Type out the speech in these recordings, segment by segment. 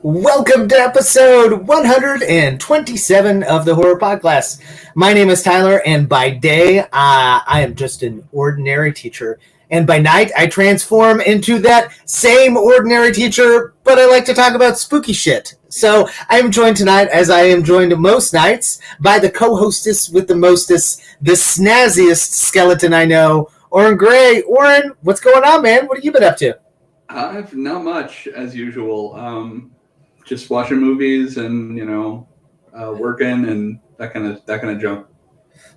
Welcome to episode 127 of the Horror Podcast. My name is Tyler, and by day, I am just an ordinary teacher. And by night, I transform into that same ordinary teacher, but I like to talk about spooky shit. So I am joined tonight, as I am joined most nights, by the co-hostess with the mostest, the snazziest skeleton I know, Orrin Gray. Orrin, what's going on, man? What have you been up to? I've not much, as usual. Just watching movies and working and that kind of junk.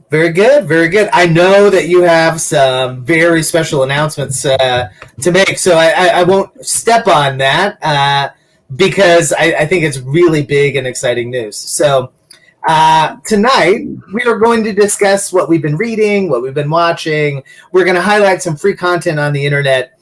Very good, very good. I know that you have some very special announcements to make, so I won't step on that because I think it's really big and exciting news. So tonight we are going to discuss what we've been reading, what we've been watching. We're going to highlight some free content on the internet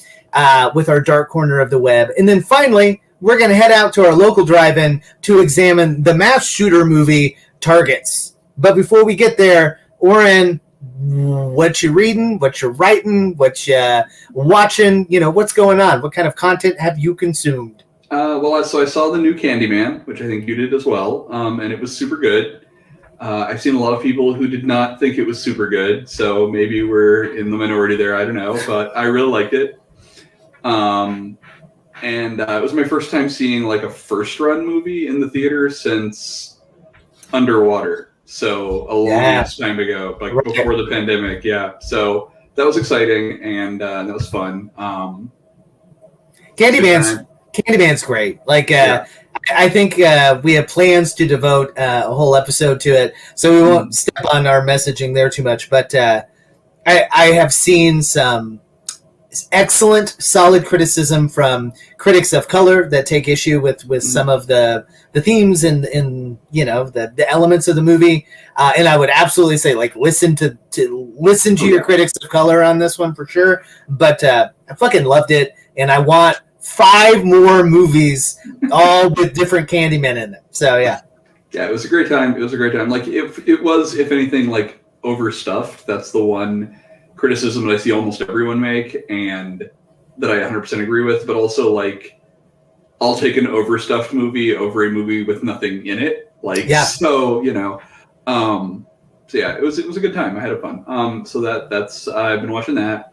with our dark corner of the web, and then finally we're going to head out to our local drive-in to examine the mass shooter movie Targets. But before we get there, Orrin, what you reading, what you writing, what you watching, what's going on? What kind of content have you consumed? So I saw the new Candyman, which I think you did as well, and it was super good. I've seen a lot of people who did not think it was super good, so maybe we're in the minority there, I don't know, but I really liked it. And it was my first time seeing like a first run movie in the theater since Underwater. So a long time ago, like before the pandemic. Yeah. So that was exciting and that was fun. Candyman's great. I think we have plans to devote a whole episode to it, so we won't step on our messaging there too much. But I have seen some excellent, solid criticism from critics of color that take issue with some of the themes and the elements of the movie. And I would absolutely say listen to your critics of color on this one for sure. But I fucking loved it, and I want 5 more movies, all with different Candymen in them. So yeah, it was a great time. Like it was, if anything, like overstuffed. That's the one criticism that I see almost everyone make, and that I 100% agree with. But also, like, I'll take an overstuffed movie over a movie with nothing in it. So it was a good time. I had fun. So that's I've been watching that.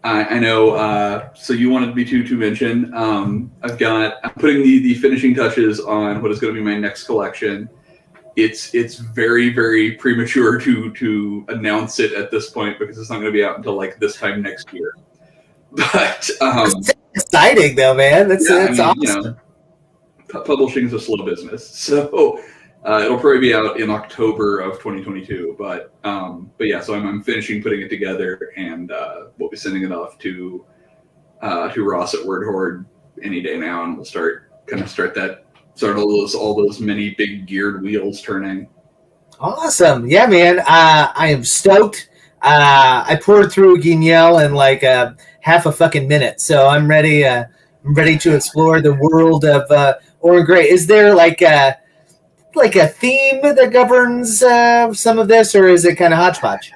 I know. So you wanted me to mention. I'm putting the finishing touches on what is going to be my next collection. It's very, very premature to announce it at this point because it's not going to be out until like this time next year. But it's exciting though, man. That's awesome. Publishing is a slow business, so it'll probably be out in October of 2022. But yeah, so I'm finishing putting it together, and we'll be sending it off to Ross at Word Horde any day now, and we'll start all those many big geared wheels turning. Awesome. Yeah, man. I am stoked. I poured through Guignol in like half a fucking minute, so I'm ready. I'm ready to explore the world of Orrin Gray. Is there like a theme that governs some of this, or is it kind of hodgepodge?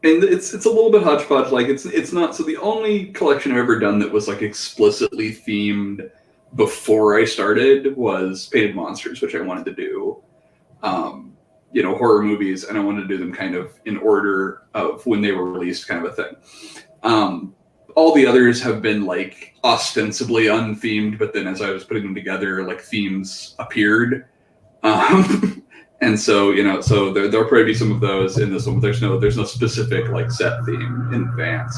And it's a little bit hodgepodge. Like it's not. So the only collection I've ever done that was like explicitly themed before I started was Painted Monsters, which I wanted to do, horror movies, and I wanted to do them kind of in order of when they were released, kind of a thing. All the others have been like ostensibly unthemed, but then as I was putting them together, like themes appeared. And so, so there'll probably be some of those in this one, but there's no specific like set theme in advance.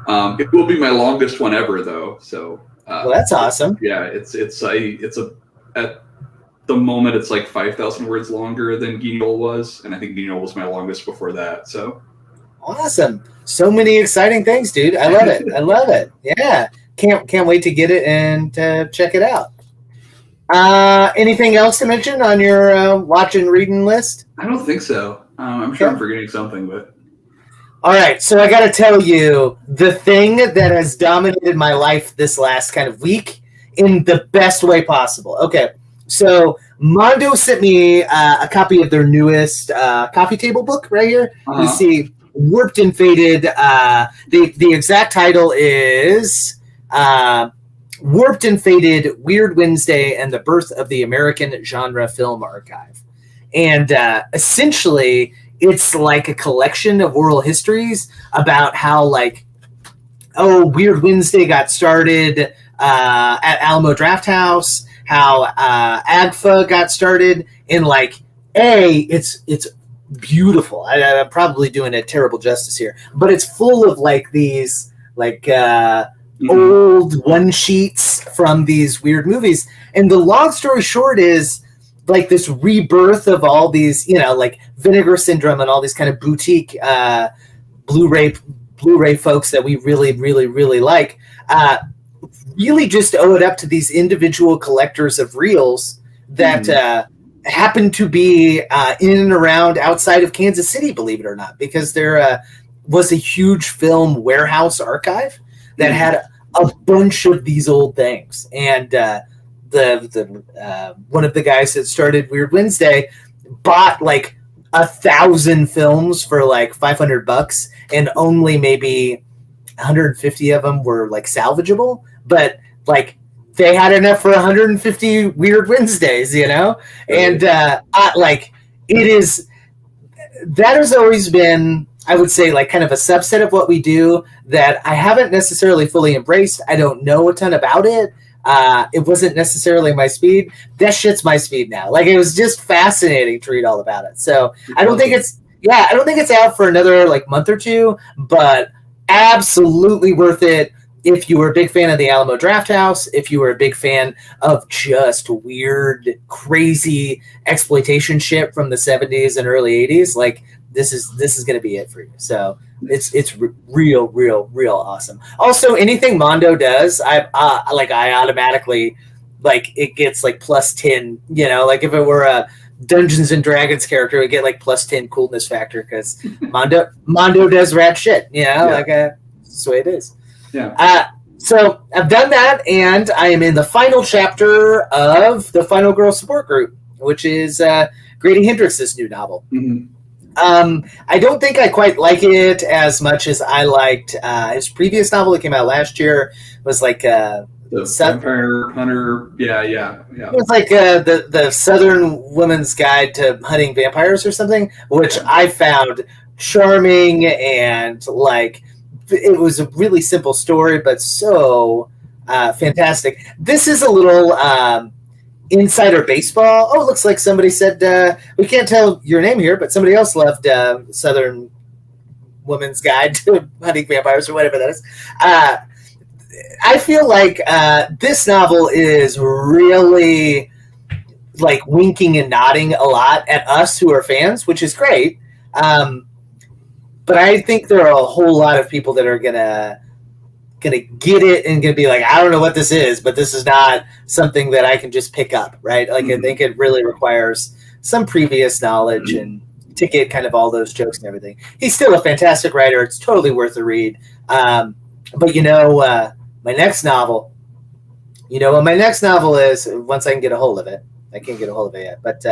It will be my longest one ever though, so. Well, that's awesome. Yeah, it's at the moment it's like 5,000 words longer than Guignol was, and I think Guignol was my longest before that. So awesome! So many exciting things, dude. I love it. I love it. Yeah, can't wait to get it and check it out. Anything else to mention on your watch and reading list? I don't think so. I'm sure I'm forgetting something, but. All right, so I got to tell you the thing that has dominated my life this last kind of week in the best way possible. Okay, so Mondo sent me a copy of their newest coffee table book right here. You see, Warped and Faded. The exact title is Warped and Faded, Weird Wednesday, and the Birth of the American Genre Film Archive. And essentially, it's like a collection of oral histories about how, like, Weird Wednesday got started at Alamo Drafthouse, how AGFA got started, and, like, it's beautiful. I'm probably doing it terrible justice here, but it's full of, like, these, like, old one-sheets from these weird movies. And the long story short is, like, this rebirth of all these, like Vinegar Syndrome and all these kind of boutique Blu-ray folks that we really, really, really like, really just owe it up to these individual collectors of reels that happen to be in and around outside of Kansas City, believe it or not, because there was a huge film warehouse archive that had a bunch of these old things. And the one of the guys that started Weird Wednesday bought like 1,000 films for like $500, and only maybe 150 of them were like salvageable, but like they had enough for 150 Weird Wednesdays, and like it is, that has always been, I would say, like kind of a subset of what we do that I haven't necessarily fully embraced. I don't know a ton about it. It wasn't necessarily my speed. That shit's my speed now. Like, it was just fascinating to read all about it. So I don't think it's out for another like month or two, but absolutely worth it if you were a big fan of the Alamo Drafthouse, if you were a big fan of just weird, crazy exploitation shit from the 70s and early 80s. Like, this is going to be it for you. So it's real awesome. Also, anything Mondo does, I automatically, like, it gets like plus 10, like if it were a Dungeons and Dragons character, it would get like plus 10 coolness factor, because Mondo does rad shit, like that's the way it is. Yeah. So I've done that, and I am in the final chapter of the Final Girl Support Group, which is Grady Hendrix's new novel. Mm-hmm. I don't think I quite like it as much as I liked his previous novel that came out last year. It was like the Vampire Hunter. Yeah. It was like the Southern Woman's Guide to Hunting Vampires or something, which I found charming, and like it was a really simple story, but so fantastic. This is a little insider baseball. Oh, it looks like somebody said, we can't tell your name here, but somebody else loved Southern Woman's Guide to Hunting Vampires, or whatever that is. I feel like this novel is really like winking and nodding a lot at us who are fans, which is great. But I think there are a whole lot of people that are gonna get it and gonna be like, I don't know what this is, but this is not something that I can just pick up, right? Like, I think it really requires some previous knowledge and to get kind of all those jokes and everything. He's still a fantastic writer. It's totally worth a read. But my next novel, what my next novel is, once I can get a hold of it. I can't get a hold of it yet, but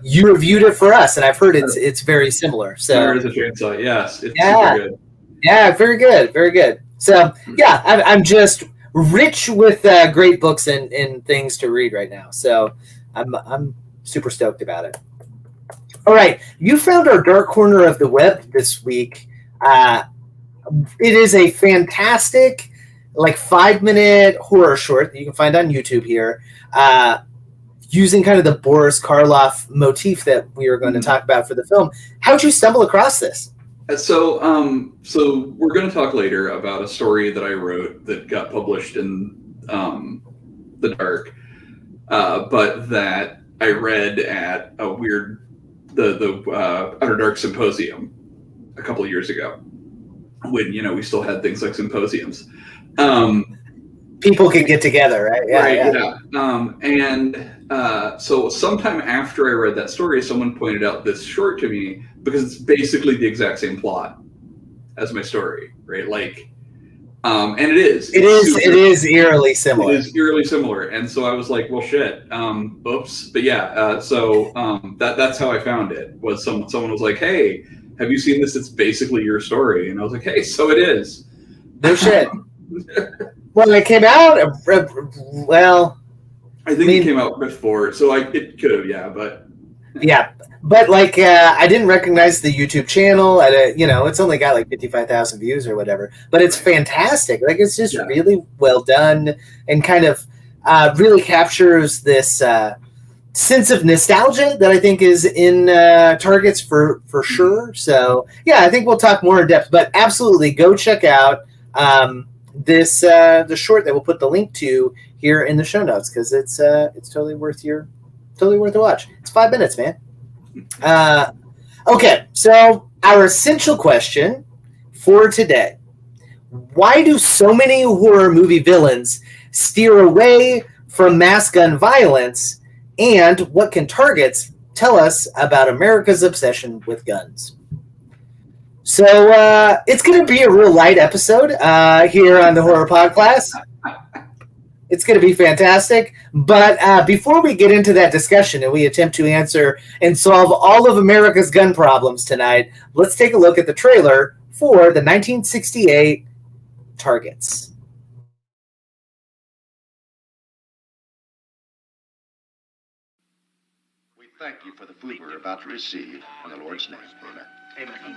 you reviewed it for us, and I've heard it's very similar. So there is a chainsaw. Yes, it's super good. Yeah, very good. So yeah, I'm just rich with great books and things to read right now. So I'm super stoked about it. All right, you found our dark corner of the web this week. It is a fantastic, like 5-minute horror short that you can find on YouTube here, using kind of the Boris Karloff motif that we are going to talk about for the film. How'd you stumble across this? So we're going to talk later about a story that I wrote that got published in the dark, but that I read at a weird the Outer Dark Symposium a couple of years ago, when we still had things like symposiums. People could get together, right? Yeah. So sometime after I read that story, someone pointed out this short to me, because it's basically the exact same plot as my story, right? Like, and it is. It is eerily similar. It is eerily similar, and so I was like, well, shit. Oops. But yeah. So that's how I found it. Was someone was like, hey, have you seen this? It's basically your story, and I was like, hey, so it is. No shit. Well, it came out. Well, I think it came out before, so it could have, yeah, but yeah. But like, I didn't recognize the YouTube channel. It's only got like 55,000 views or whatever. But it's fantastic. Like, it's just really well done and kind of really captures this sense of nostalgia that I think is in Targets for sure. So yeah, I think we'll talk more in depth. But absolutely, go check out this the short that we'll put the link to here in the show notes because it's totally worth a watch. It's 5 minutes, man. Okay, so our essential question for today: why do so many horror movie villains steer away from mass gun violence, and what can Targets tell us about America's obsession with guns? So it's going to be a real light episode here on the Horror Podcast. It's going to be fantastic. But before we get into that discussion and we attempt to answer and solve all of America's gun problems tonight, let's take a look at the trailer for the 1968 Targets. We thank you for the food we're about to receive. In the Lord's name, amen. Amen.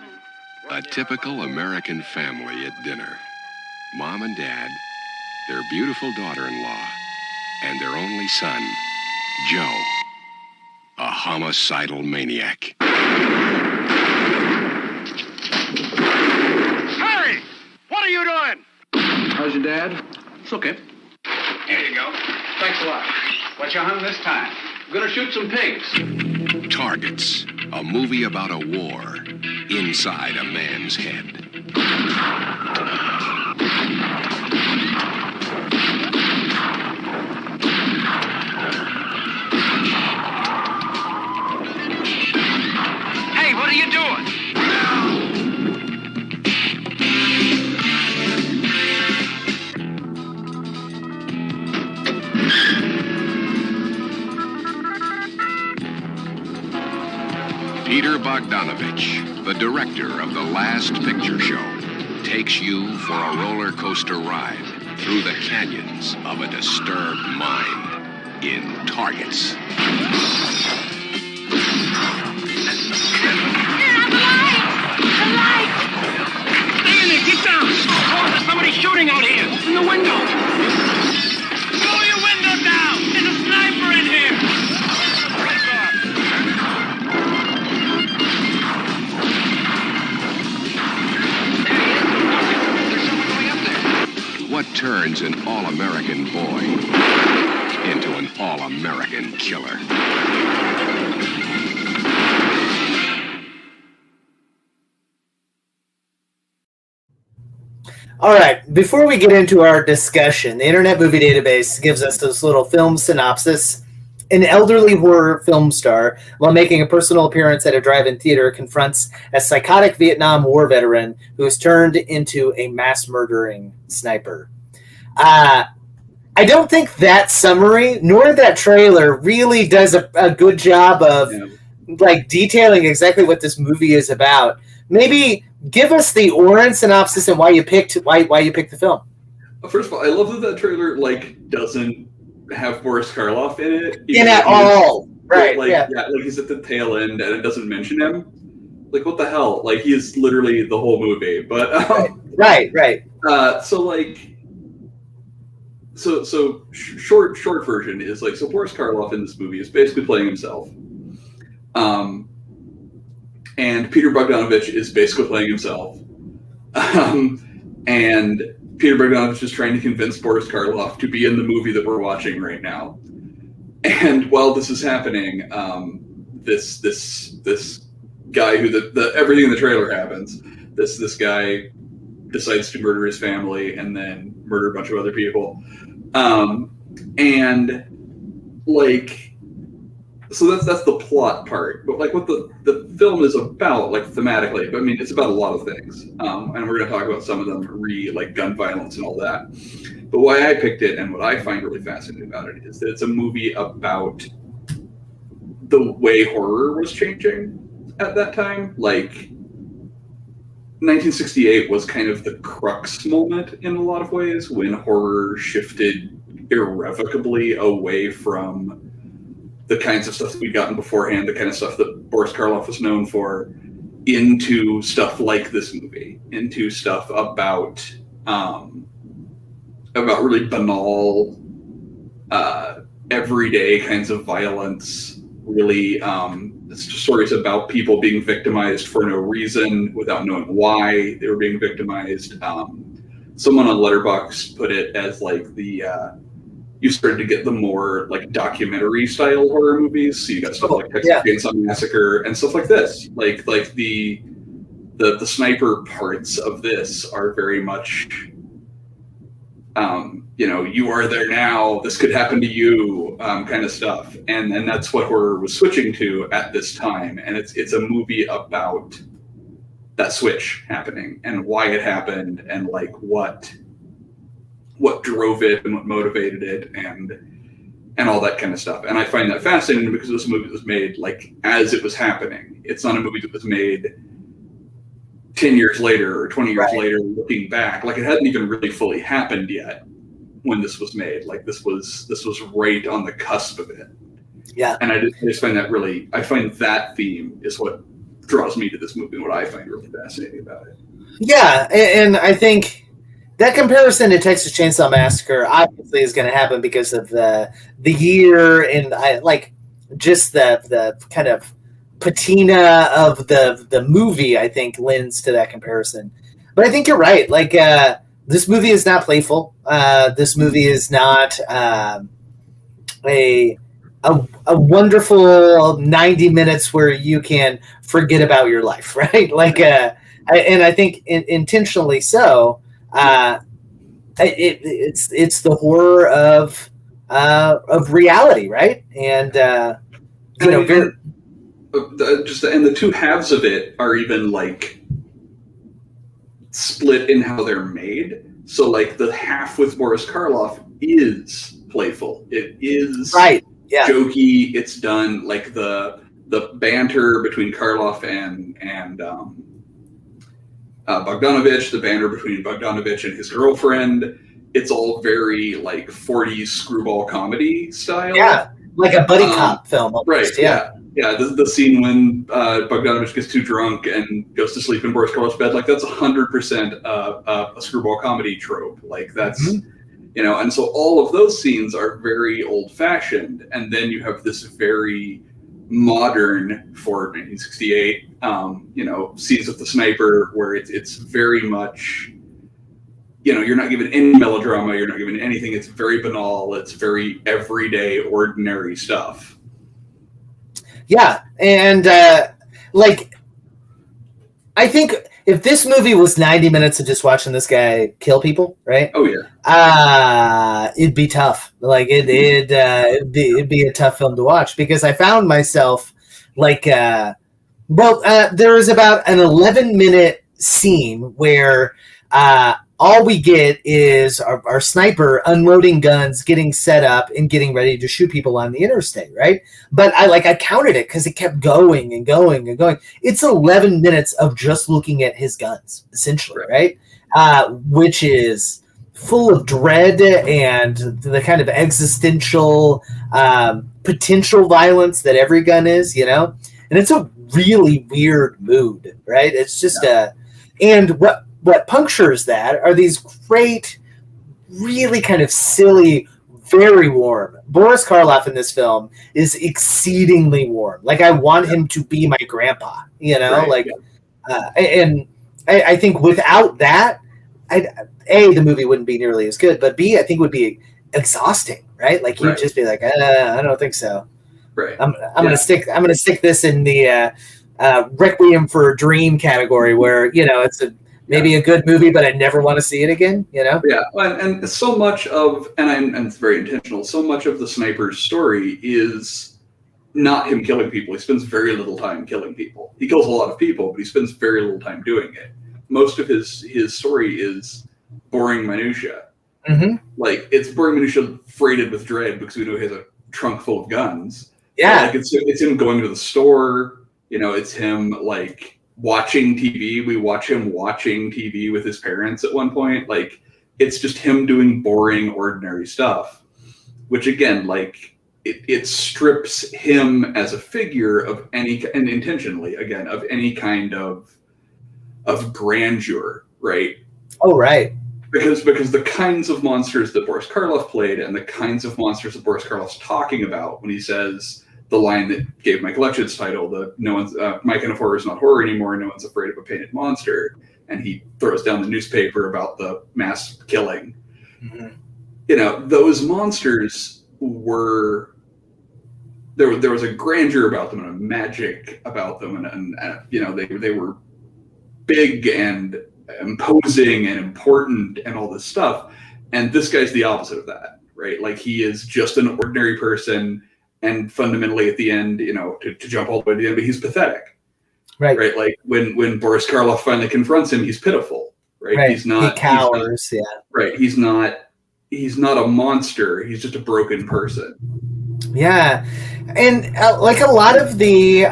A typical American family at dinner. Mom and Dad, their beautiful daughter-in-law, and their only son, Joe, a homicidal maniac. Harry! What are you doing? How's your dad? It's okay. Here you go. Thanks a lot. What you hunt this time? I'm gonna shoot some pigs. Targets, a movie about a war inside a man's head. Hey, what are you doing? Peter Bogdanovic, the director of The Last Picture Show, takes you for a roller coaster ride through the canyons of a disturbed mind in Targets. Get down! Oh, there's somebody shooting out here! In the window! Roll your window down! There's a sniper in here! There's someone going up there. What turns an all-American boy into an all-American killer? All right, before we get into our discussion, the Internet Movie Database gives us this little film synopsis. An elderly horror film star, while making a personal appearance at a drive-in theater, confronts a psychotic Vietnam War veteran who is turned into a mass-murdering sniper. I don't think that summary, nor that trailer, really does a good job of like detailing exactly what this movie is about. Maybe give us the Orrin synopsis and why you picked the film. First of all, I love that trailer doesn't have Boris Karloff in it. In at all, right? Like he's at the tail end and it doesn't mention him. Like, what the hell? Like, he is literally the whole movie. But right. So short version is like, so Boris Karloff in this movie is basically playing himself. And Peter Bogdanovich is basically playing himself. And Peter Bogdanovich is trying to convince Boris Karloff to be in the movie that we're watching right now. And while this is happening, this guy who the everything in the trailer happens, this guy decides to murder his family and then murder a bunch of other people. And like, so that's the plot part, but like what the film is about, like thematically, but I mean, it's about a lot of things. And we're going to talk about some of them, like gun violence and all that. But why I picked it and what I find really fascinating about it is that it's a movie about the way horror was changing at that time. Like 1968 was kind of the crux moment in a lot of ways when horror shifted irrevocably away from the kinds of stuff that we'd gotten beforehand, the kind of stuff that Boris Karloff was known for, into stuff like this movie, into stuff about really banal, everyday kinds of violence, really it's just stories about people being victimized for no reason without knowing why they were being victimized. Someone on Letterboxd put it as like you started to get the more like documentary style horror movies. So you got stuff like Texas Chainsaw Massacre and stuff like this. Like the sniper parts of this are very much you are there now, this could happen to you, kind of stuff. And that's what horror was switching to at this time. And it's a movie about that switch happening and why it happened and like what drove it and what motivated it and all that kind of stuff. And I find that fascinating because this movie was made like as it was happening. It's not a movie that was made 10 years later or 20 years later looking back. Like it hadn't even really fully happened yet when this was made. Like this was right on the cusp of it. Yeah. And I just find that really, I find that theme is what draws me to this movie and what I find really fascinating about it. Yeah, and I think that comparison to Texas Chainsaw Massacre obviously is going to happen because of the year and I like just the kind of patina of the movie. I think lends to that comparison. But I think you're right. Like this movie is not playful. This movie is not a wonderful 90 minutes where you can forget about your life, right? Like, and I think intentionally so. It's the horror of reality, right? And the two halves of it are even like split in how they're made. So like the half with Boris Karloff is playful. It is jokey. It's done like the banter between Karloff and Bogdanovic, the banter between Bogdanovic and his girlfriend. It's all very like 40s screwball comedy style. Yeah, like a buddy cop film. Almost. Right, yeah. The scene when Bogdanovic gets too drunk and goes to sleep in Boris Karloff's bed, like that's 100% a screwball comedy trope. Like that's, and so all of those scenes are very old-fashioned. And then you have this very modern, for 1968, scenes with the sniper where it's very much, you're not given any melodrama, you're not given anything. It's very banal. It's very everyday, ordinary stuff. Yeah, and I think if this movie was 90 minutes of just watching this guy kill people, right? Oh yeah. It'd be tough. Like it'd be a tough film to watch because I found myself like, there is about an 11-minute scene where all we get is our sniper unloading guns, getting set up, and getting ready to shoot people on the interstate, right? But I counted it because it kept going and going and going. It's 11 minutes of just looking at his guns, essentially, right? Which is full of dread and the kind of existential potential violence that every gun is, And it's a really weird mood, right? It's just and what punctures that are these great, really kind of silly, very warm. Boris Karloff in this film is exceedingly warm. Like I want him to be my grandpa, and I think without that, the movie wouldn't be nearly as good, but B, I think would be exhausting, right? Like you'd just be like, I don't think so. Right. I'm gonna stick this in the Requiem for a Dream category where, it's maybe a good movie, but I never want to see it again, Yeah, and so much of, and it's very intentional, so much of the sniper's story is not him killing people. He spends very little time killing people. He kills a lot of people, but he spends very little time doing it. Most of his story is boring minutia. Mm-hmm. Like, it's boring minutia freighted with dread because we know he has a trunk full of guns. Yeah. Like, it's him going to the store, it's him, like, watching TV. We watch him watching TV with his parents at one point. Like, it's just him doing boring, ordinary stuff, which again, like, it strips him as a figure of any, and intentionally, again, of any kind of grandeur, right? Oh, right. Because the kinds of monsters that Boris Karloff played and the kinds of monsters that Boris Karloff's talking about when he says the line that gave my collection its title, the "No one's my kind of horror is not horror anymore. No one's afraid of a painted monster," and he throws down the newspaper about the mass killing. Mm-hmm. You know, those monsters were there was a grandeur about them and a magic about them, and you know, they were big and imposing and important and all this stuff. And this guy's the opposite of that, right? Like, he is just an ordinary person, and fundamentally at the end, you know, to jump all the way to the end, but he's pathetic, right? Like, when Boris Karloff finally confronts him, he's pitiful, right? He's not, he cowers, right? He's not a monster. He's just a broken person. Yeah. And like a lot of the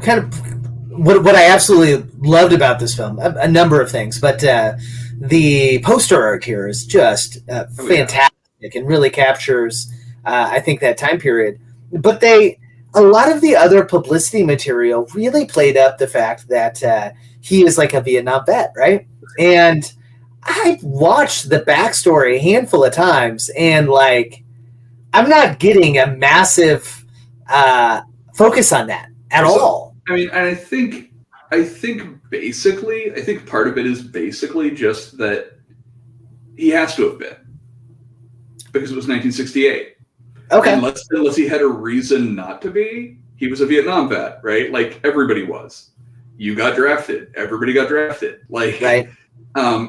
kind of what I absolutely loved about this film, a number of things, but the poster art here is just fantastic and really captures, I think, that time period. But a lot of the other publicity material really played up the fact that he is like a Vietnam vet, right? And I've watched the backstory a handful of times, and like, I'm not getting a massive focus on that at all. I mean, and I think part of it is basically just that he has to have been, because it was 1968. Okay. Unless he had a reason not to be, he was a Vietnam vet, right? Like, everybody was. You got drafted. Everybody got drafted. Like, right.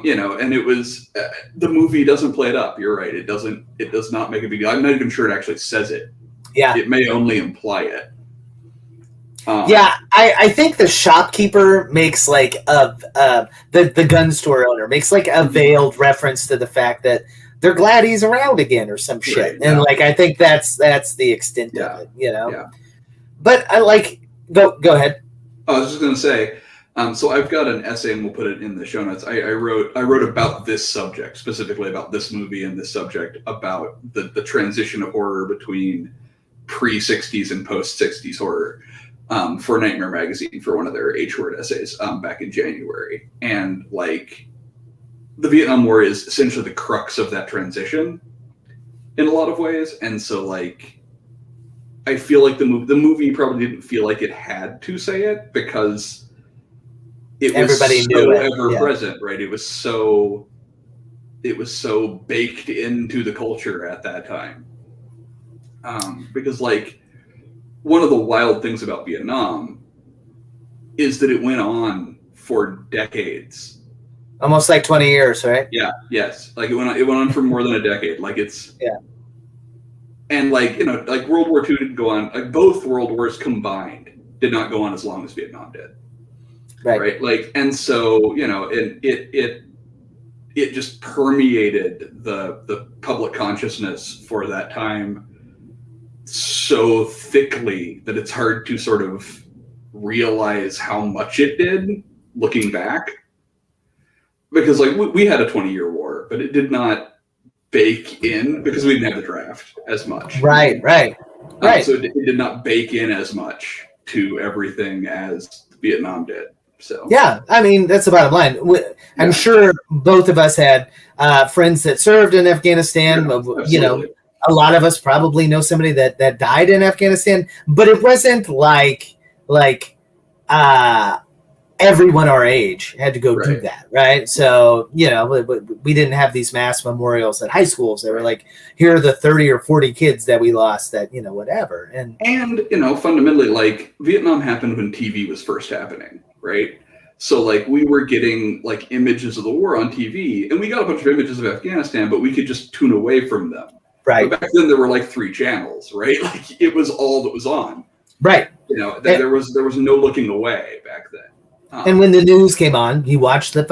You know, and it was the movie doesn't play it up. You're right. It does not make a big deal. I'm not even sure it actually says it. Yeah. It may only imply it. I think the shopkeeper makes like the gun store owner makes like a veiled reference to the fact that they're glad he's around again or some shit, right, and like, I think that's the extent of it, you know. Yeah. But I like go ahead. I was just gonna say, so I've got an essay, and we'll put it in the show notes. I wrote about this subject, specifically about this movie and this subject, about the transition of horror between pre-60s and post-60s horror. For Nightmare Magazine, for one of their H-word essays back in January. And like, the Vietnam War is essentially the crux of that transition in a lot of ways. And so like, I feel like the movie probably didn't feel like it had to say it, because it was everybody knew it. Ever present, right? It was so baked into the culture at that time. Because like, one of the wild things about Vietnam is that it went on for decades. Almost like 20 years, right? Yeah, yes. Like, it went on for more than a decade. Like, it's... Yeah. And like, you know, like World War II didn't go on, like both World Wars combined did not go on as long as Vietnam did. Right? Like, and so, you know, it just permeated the public consciousness for that time so thickly that it's hard to sort of realize how much it did looking back, because like we had a 20-year war, but it did not bake in because we didn't have the draft as much. Right. So it did not bake in as much to everything as Vietnam did. So yeah, I mean, that's the bottom line. I'm sure both of us had friends that served in Afghanistan. Yeah, you know, a lot of us probably know somebody that died in Afghanistan, but it wasn't like everyone our age had to go do that, right? So, you know, we didn't have these mass memorials at high schools. They were like, here are the 30 or 40 kids that we lost that, you know, whatever. And you know, fundamentally, like, Vietnam happened when TV was first happening, right? So, like, we were getting, like, images of the war on TV, and we got a bunch of images of Afghanistan, but we could just tune away from them. Right. But back then there were like 3 channels, right? Like, it was all that was on. Right. You know, there was no looking away back then. And when the news came on, you watched the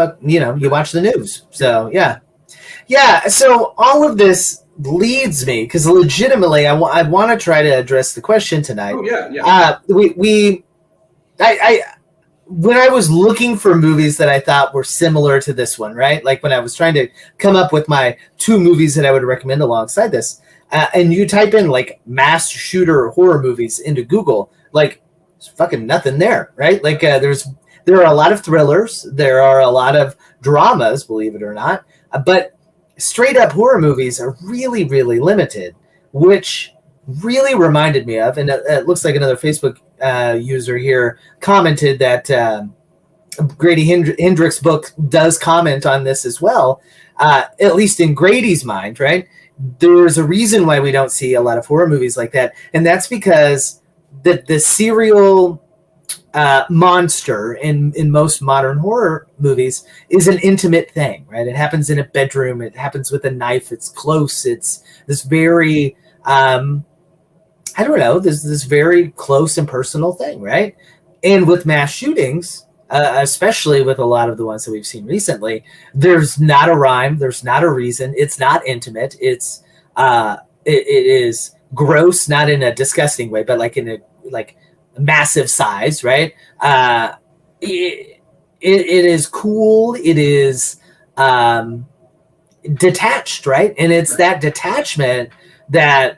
news. So yeah. So all of this leads me, because legitimately I want to try to address the question tonight. Oh yeah. when I was looking for movies that I thought were similar to this one, right? Like when I was trying to come up with my 2 movies that I would recommend alongside this, and you type in like mass shooter horror movies into Google, like there's fucking nothing there, right? Like there are a lot of thrillers, there are a lot of dramas, believe it or not, but straight up horror movies are really, really limited, which really reminded me of, and it looks like another Facebook user here commented that Grady Hendrick's book does comment on this as well, at least in Grady's mind, right? There's a reason why we don't see a lot of horror movies like that, and that's because the serial monster in most modern horror movies is an intimate thing, right? It happens in a bedroom, it happens with a knife, it's close, it's this very I don't know, this very close and personal thing, right? And with mass shootings, especially with a lot of the ones that we've seen recently, there's not a rhyme, there's not a reason, it's not intimate, it is gross, not in a disgusting way, but like in a like massive size, right? It is cool, it is detached, right? And it's that detachment that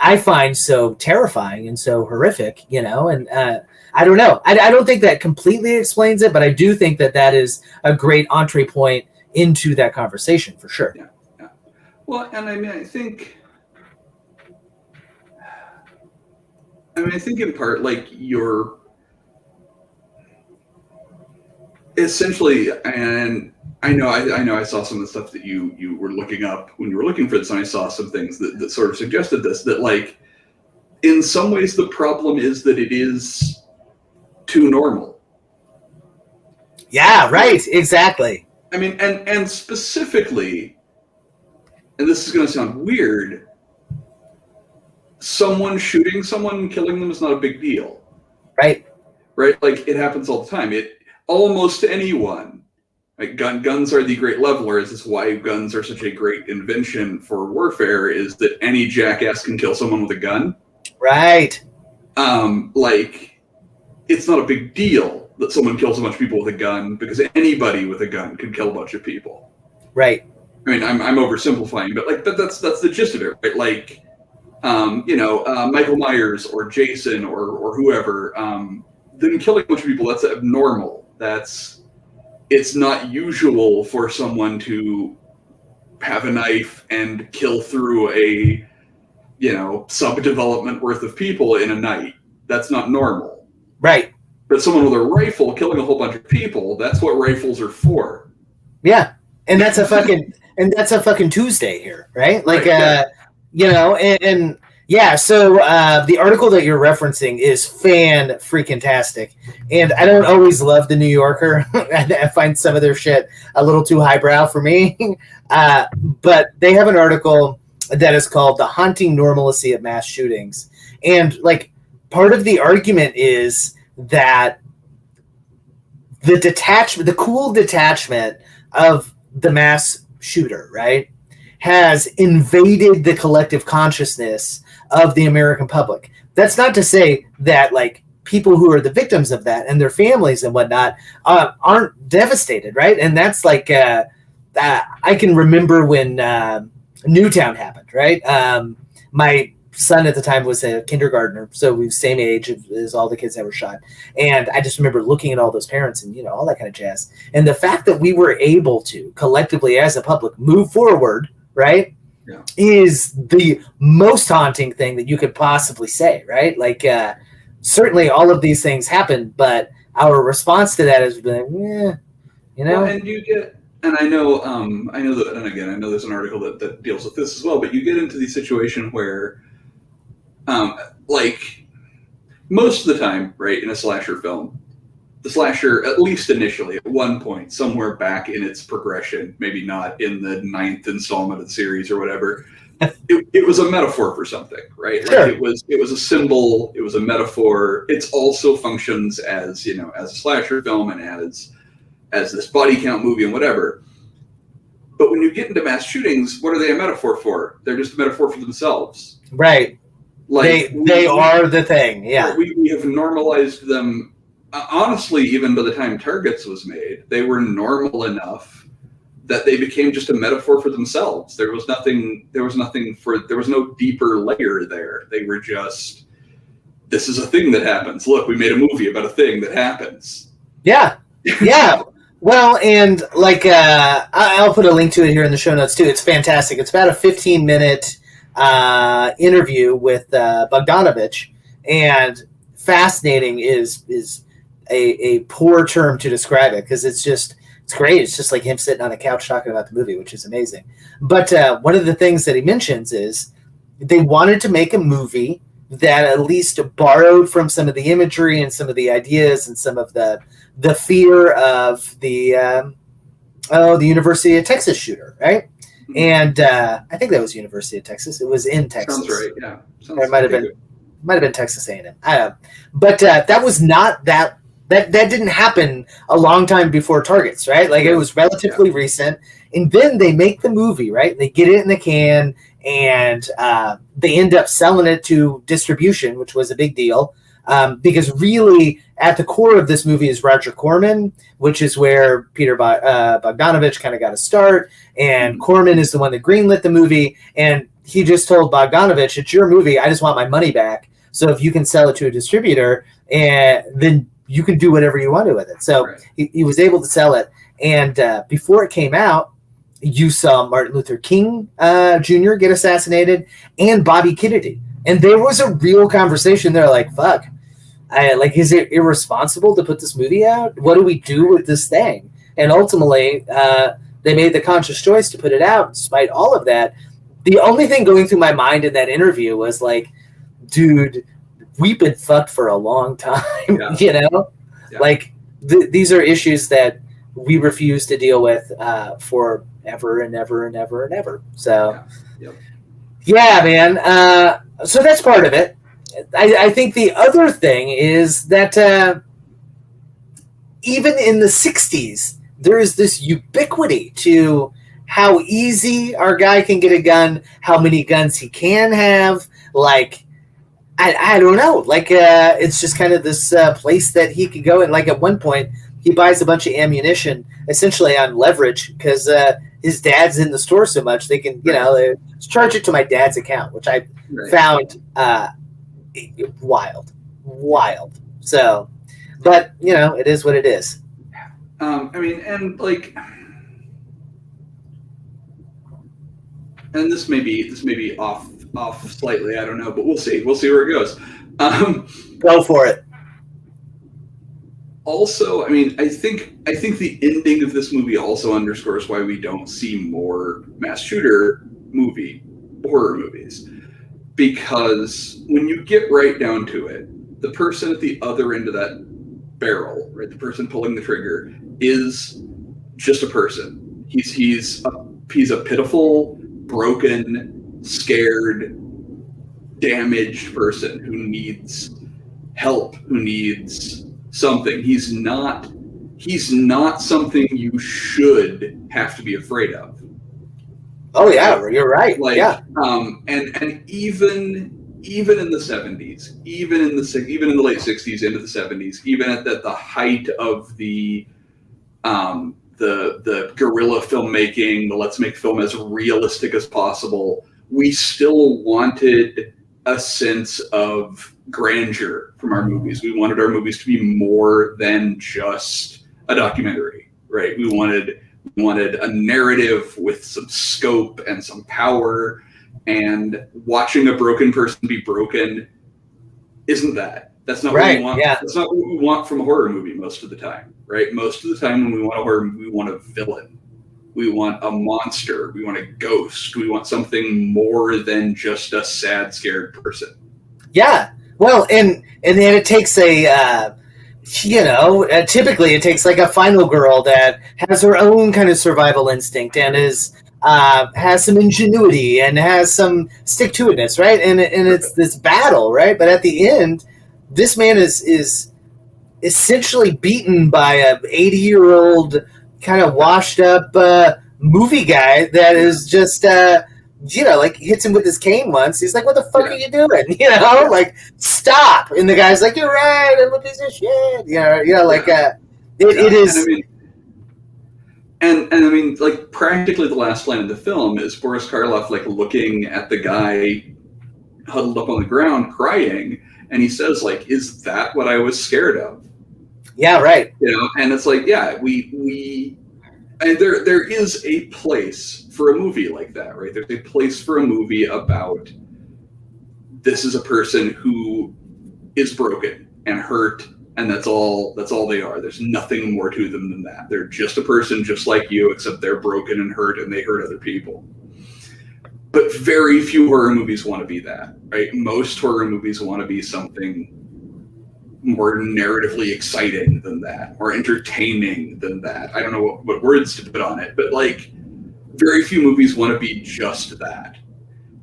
I find so terrifying and so horrific, you know, and I don't know. I don't think that completely explains it, but I do think that is a great entree point into that conversation for sure. Yeah, yeah. Well, and I mean, I think in part, like you're essentially, and I know I saw some of the stuff that you were looking up when you were looking for this, and I saw some things that sort of suggested this, that like in some ways the problem is that it is too normal. Yeah, right, exactly. I mean, and specifically, and this is going to sound weird, someone shooting someone and killing them is not a big deal. Right. Right? Like it happens all the time. Almost anyone. Like guns are the great levelers. This is why guns are such a great invention for warfare, is that any jackass can kill someone with a gun. Right. Like it's not a big deal that someone kills a bunch of people with a gun, because anybody with a gun could kill a bunch of people. Right. I mean, I'm oversimplifying, but that's the gist of it, right? Like, Michael Myers or Jason or whoever, them killing a bunch of people, that's abnormal. It's not usual for someone to have a knife and kill through a, sub-development worth of people in a night. That's not normal. Right. But someone with a rifle killing a whole bunch of people, that's what rifles are for. Yeah. And that's a fucking Tuesday here, right? Like, right, yeah. Yeah, so the article that you're referencing is fan-freaking-tastic. And I don't always love the New Yorker. I find some of their shit a little too highbrow for me. But they have an article that is called The Haunting Normalcy of Mass Shootings. And, part of the argument is that the cool detachment of the mass shooter, right, has invaded the collective consciousness of the American public. That's not to say that people who are the victims of that and their families and whatnot aren't devastated, right? And that's I can remember when Newtown happened, right? My son at the time was a kindergartner, so we were the same age as all the kids that were shot. And I just remember looking at all those parents and, all that kind of jazz. And the fact that we were able to collectively as a public move forward, right, yeah, is the most haunting thing that you could possibly say, right? Certainly all of these things happen, but our response to that has been, Well, and you get, and I know that, and again, I know there's an article that deals with this as well, but you get into the situation where, most of the time, right, in a slasher film, the slasher, at least initially, at one point, somewhere back in its progression, maybe not in the 9th installment of the series or whatever, it was a metaphor for something, right? Sure. It was a symbol, it was a metaphor. It also functions as, as a slasher film and as this body count movie and whatever. But when you get into mass shootings, what are they a metaphor for? They're just a metaphor for themselves. Right. They are the thing, yeah. We have normalized them honestly, even by the time Targets was made, they were normal enough that they became just a metaphor for themselves. There was no deeper layer there. They were just, this is a thing that happens. Look, we made a movie about a thing that happens. Yeah. Yeah. Well, and like, I'll put a link to it here in the show notes too. It's fantastic. It's about a 15-minute interview with Bogdanovic, and fascinating is a poor term to describe it, because it's great. It's just like him sitting on a couch talking about the movie, which is amazing. But one of the things that he mentions is they wanted to make a movie that at least borrowed from some of the imagery and some of the ideas and some of the fear of the University of Texas shooter, right? And I think that was University of Texas. It was in Texas. Sounds right. Yeah. Or it might have been Texas A&M. I don't know. But that was not that didn't happen a long time before Targets, right? Like, it was relatively recent. And then they make the movie, right? They get it in the can, and they end up selling it to distribution, which was a big deal. Because really, at the core of this movie is Roger Corman, which is where Peter Bogdanovich kind of got a start. And Corman is the one that greenlit the movie. And he just told Bogdanovich, it's your movie. I just want my money back. So if you can sell it to a distributor, and then you can do whatever you want to with it. So he was able to sell it. And before it came out, you saw Martin Luther King Jr. get assassinated, and Bobby Kennedy. And there was a real conversation there, like, fuck, is it irresponsible to put this movie out? What do we do with this thing? And ultimately, they made the conscious choice to put it out despite all of that. The only thing going through my mind in that interview was like, dude, we've been fucked for a long time, you know? Yeah. Like, these are issues that we refuse to deal with for ever and ever and ever and ever. So, yeah, man. So that's part of it. I think the other thing is that even in the 60s, there is this ubiquity to how easy our guy can get a gun, how many guns he can have. Like, I don't know. Like, it's just kind of this place that he could go. And like, at one point, he buys a bunch of ammunition essentially on leverage because his dad's in the store so much they can, charge it to my dad's account, which I found wild. So, but it is what it is. And this may be off slightly. I don't know, but we'll see. We'll see where it goes. Go for it. Also, I think the ending of this movie also underscores why we don't see more mass shooter horror movies. Because when you get right down to it, the person at the other end of that barrel, right, the person pulling the trigger, is just a person. He's a pitiful, broken, scared, damaged person who needs help, who needs something. He's not something you should have to be afraid of. Oh yeah, you're right. Like, yeah. And even in the 70s, even in the late 60s into the 70s, even at the height of the guerrilla filmmaking, the let's make film as realistic as possible, we still wanted a sense of grandeur from our movies. We wanted our movies to be more than just a documentary, right? We wanted a narrative with some scope and some power, and watching a broken person be broken isn't that. That's not what we want. Yeah. That's not what we want from a horror movie most of the time, right? Most of the time when we want a horror movie, we want a villain. We want a monster. We want a ghost. We want something more than just a sad, scared person. Yeah. Well, and then it takes typically it takes like a final girl that has her own kind of survival instinct and has some ingenuity and has some stick-to-itness, right? And it's this battle, right? But at the end, this man is essentially beaten by a 80-year-old kind of washed up movie guy that is just like hits him with his cane once. He's like, "What the fuck are you doing?" Like, stop. And the guy's like, "You're right. I'm a piece of shit." It is. And I mean, like, practically the last line of the film is Boris Karloff, like, looking at the guy huddled up on the ground crying, and he says, like, "Is that what I was scared of?" Yeah, right. And it's like, yeah, and there is a place for a movie like that, right? There's a place for a movie about this is a person who is broken and hurt, and that's all they are. There's nothing more to them than that. They're just a person just like you, except they're broken and hurt, and they hurt other people. But very few horror movies want to be that, right? Most horror movies want to be something more narratively exciting than that, more entertaining than that. I don't know what words to put on it, but like, very few movies want to be just that.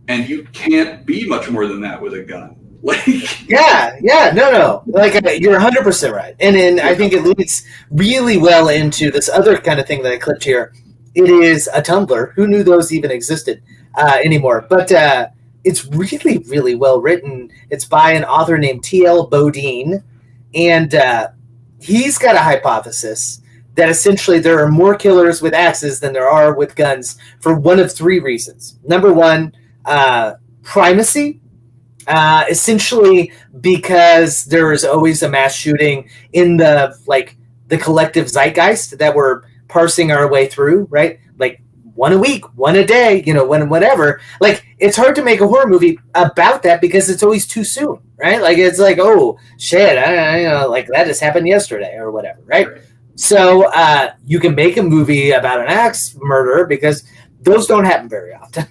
And you can't be much more than that with a gun. Like, no. Like, you're 100% right. And I think it leads really well into this other kind of thing that I clipped here. It is a Tumblr. Who knew those even existed anymore? But it's really, really well written. It's by an author named T.L. Bodine. And he's got a hypothesis that essentially there are more killers with axes than there are with guns for one of three reasons. Number one, primacy. Essentially because there is always a mass shooting in the collective zeitgeist that we're parsing our way through, right? Like, one a week, one a day, whatever. Like, it's hard to make a horror movie about that because it's always too soon, right? Like, it's like, oh shit, like that just happened yesterday or whatever, right? So you can make a movie about an axe murder because those don't happen very often.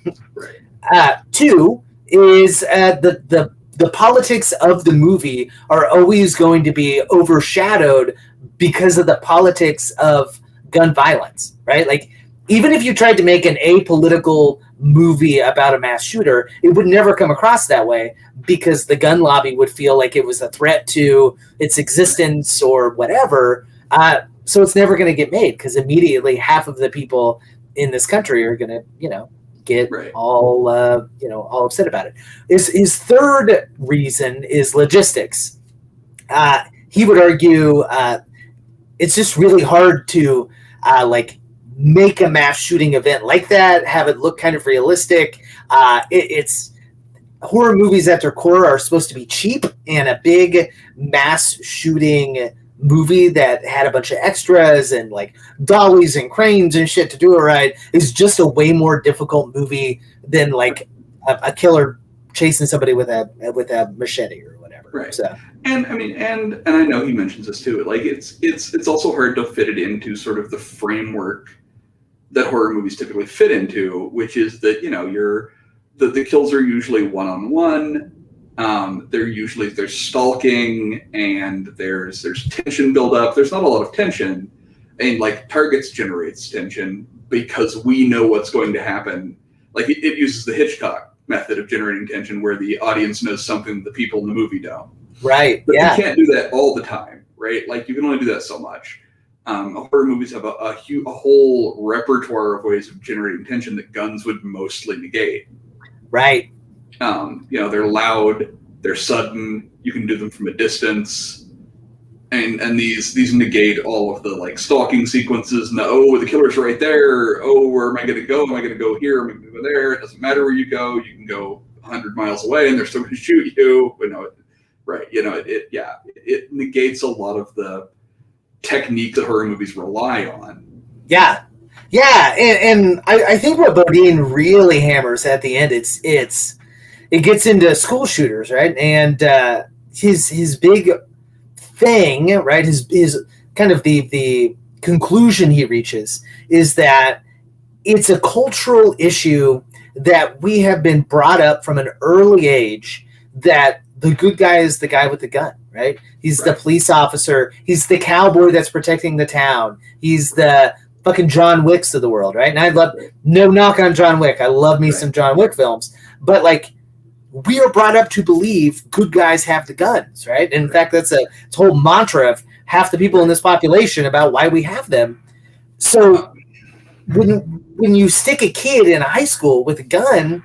Two is the politics of the movie are always going to be overshadowed because of the politics of gun violence, right? Like, even if you tried to make an apolitical movie about a mass shooter, it would never come across that way because the gun lobby would feel like it was a threat to its existence or whatever. So it's never going to get made because immediately half of the people in this country are going to, get all upset about it. His third reason is logistics. He would argue it's just really hard to make a mass shooting event like that, have it look kind of realistic. It's horror movies at their core are supposed to be cheap, and a big mass shooting movie that had a bunch of extras and like dollies and cranes and shit to do it right is just a way more difficult movie than like a killer chasing somebody with a machete or whatever. Right. So. And I mean, and I know he mentions this too. Like, it's also hard to fit it into sort of the framework that horror movies typically fit into, which is that the kills are usually one-on-one. There's stalking, and there's tension buildup. There's not a lot of tension, and like Targets generates tension because we know what's going to happen. Like, it uses the Hitchcock method of generating tension, where the audience knows something the people in the movie don't. Right. But yeah. you can't do that all the time, right? Like, you can only do that so much. Horror movies have a whole repertoire of ways of generating tension that guns would mostly negate. Right. They're loud, they're sudden, you can do them from a distance, and these negate all of the like stalking sequences and the killer's right there, where am I going to go? Am I going to go here? Am I going to go there? It doesn't matter where you go. You can go 100 miles away and they're still going to shoot you. But no, it negates a lot of the technique that horror movies rely on. Yeah. And I think what Bodine really hammers at the end, it gets into school shooters, right? And his big thing, right? His kind of the conclusion he reaches is that it's a cultural issue that we have been brought up from an early age that the good guy is the guy with the gun, right? He's the police officer. He's the cowboy that's protecting the town. He's the fucking John Wicks of the world, right? And I love, no knock on John Wick. I love me some John Wick films. But like, we are brought up to believe good guys have the guns, right? And in fact, it's a whole mantra of half the people in this population about why we have them. So when you stick a kid in high school with a gun,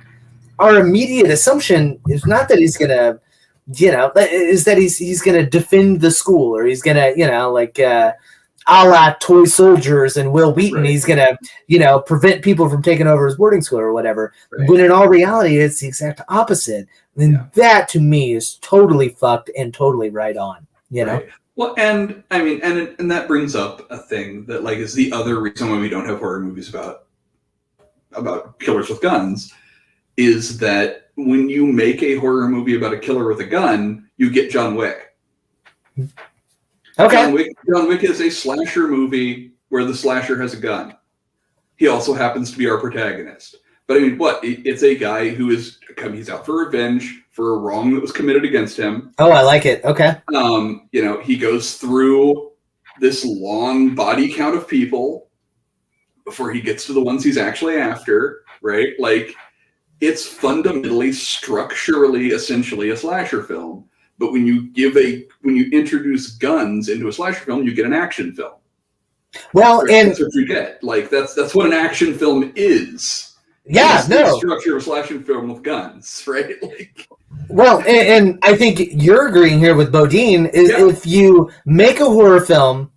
our immediate assumption is not that he's gonna, is that he's gonna defend the school, or he's gonna, a la Toy Soldiers and Will Wheaton, Right. he's gonna, prevent people from taking over his boarding school or whatever. Right. When in all reality, it's the exact opposite. And that to me is totally fucked and totally right on. Right. Well, and I mean, and that brings up a thing that like is the other reason why we don't have horror movies about killers with guns, is that when you make a horror movie about a killer with a gun, you get John Wick. Okay. John Wick is a slasher movie where the slasher has a gun. He also happens to be our protagonist. But I mean, it's a guy who he's out for revenge for a wrong that was committed against him. Oh, I like it. Okay. He goes through this long body count of people before he gets to the ones he's actually after, right? Like, it's fundamentally, structurally, essentially a slasher film. But when you introduce guns into a slasher film, you get an action film. Well, and that's what you get. Like that's what an action film is. Yeah, it's the structure of a slasher film with guns, right? Like, well, and I think you're agreeing here with Bodine. If you make a horror film,